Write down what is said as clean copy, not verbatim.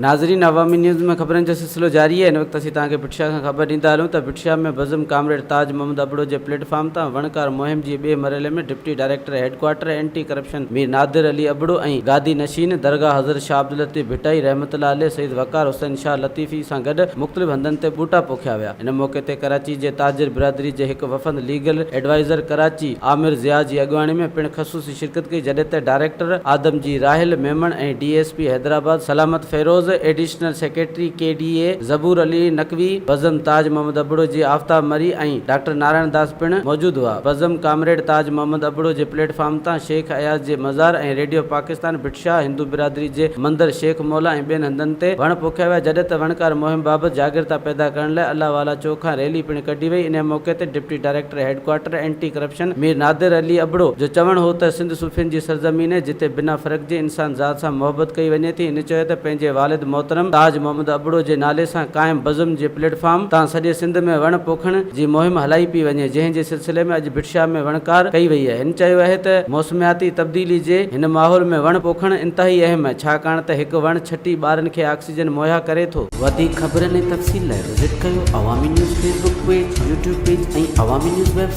नाज़रीन, अवामी न्यूज़ में खबरन जो सिलसिलो जारी है। इन वक्त असीं तव्हांखे पिठिया खां ख़बर ॾींदा हलूं त पिठिया में बज़म क़ामरेड ताज मोहम्मद ابڙو जे प्लेटफॉर्म तां वणकार मुहिम जी ॿिए मरहले में deputy director headquarter anti corruption Mir Nadir Ali Abro ऐं गादी नशीन दरगाह हज़रत शाह अब्दुल लतीफ़ भिटाई रहमतुल्लाह अलैह सईद वकार हुसैन शाह लतीफ़ी सां गॾु मुख़्तलिफ़ हंधनि ते बूटा पोखिया विया। इन मौक़े ते कराची जे ताजिर बिरादरी जे हिकु वफ़द लीगल एडवाइज़र कराची आमिर ज़िया जी अॻुवाणी में पिणु ख़सूसी शिरकत कई, जॾहिं त डायरेक्टर आदम जी राहिल मेमन ऐं DSP Hyderabad Salamat Feroz, additional secretary KDA Zaboor Ali Naqvi, Bazm Taj Mohammad Abro जी आफ्ताब मरी ऐं डॉक्टर नारायण दास पिणु मौजूदु हुआ। बज़म क़ामरेड ताज मोहम्मद ابڙو जे प्लेटफॉर्म तां शेख अयाज़ जे मज़ार ऐं रेडियो पाकिस्तान भिटशाह हिंदू बिरादरी जे मंदर शेख मौला ऐं ॿियनि हंधनि ते वण पोखिया विया, जॾहिं त वणकार मुहिम बाबति जागृता पैदा करण लाइ अल्लाह वाला चौक खां रैली पिणु कढी वई। इन मौक़े ते deputy director headquarter anti corruption Mir Nadir Ali Abro जो चवणु हो त सिंध सूफ़ियुनि जी सरज़मीन आहे जिते बिना फ़र्क़ जे इंसान ज़ात सां मोहबत कई वञे थी। इन चयो त पंहिंजे वालिद मोहतरम ताज मोहम्मद ابڙو जे नाले सां क़ाइम बज़म जे प्लेटफॉर्म तां सॼे सिंध में वण पोखण जी मुहिम हलाई पई वञे, जंहिं जे सिलसिले में अॼु भिटशाह में वणकार कई वई आहे। हिन चयो आहे त मौसमियाती तब्दीली जे हिन माहौल में वण पोखण इंतहाई अहम आहे, छाकाणि त हिकु वण छटी ॿारनि खे ऑक्सीजन मुहैया करे थो। वधीक ख़बरनि ऐं तफ़सील लाइ विज़िट कयो अवामी news Facebook page, YouTube page ऐं अवामी न्यूज़ वेबसाइट।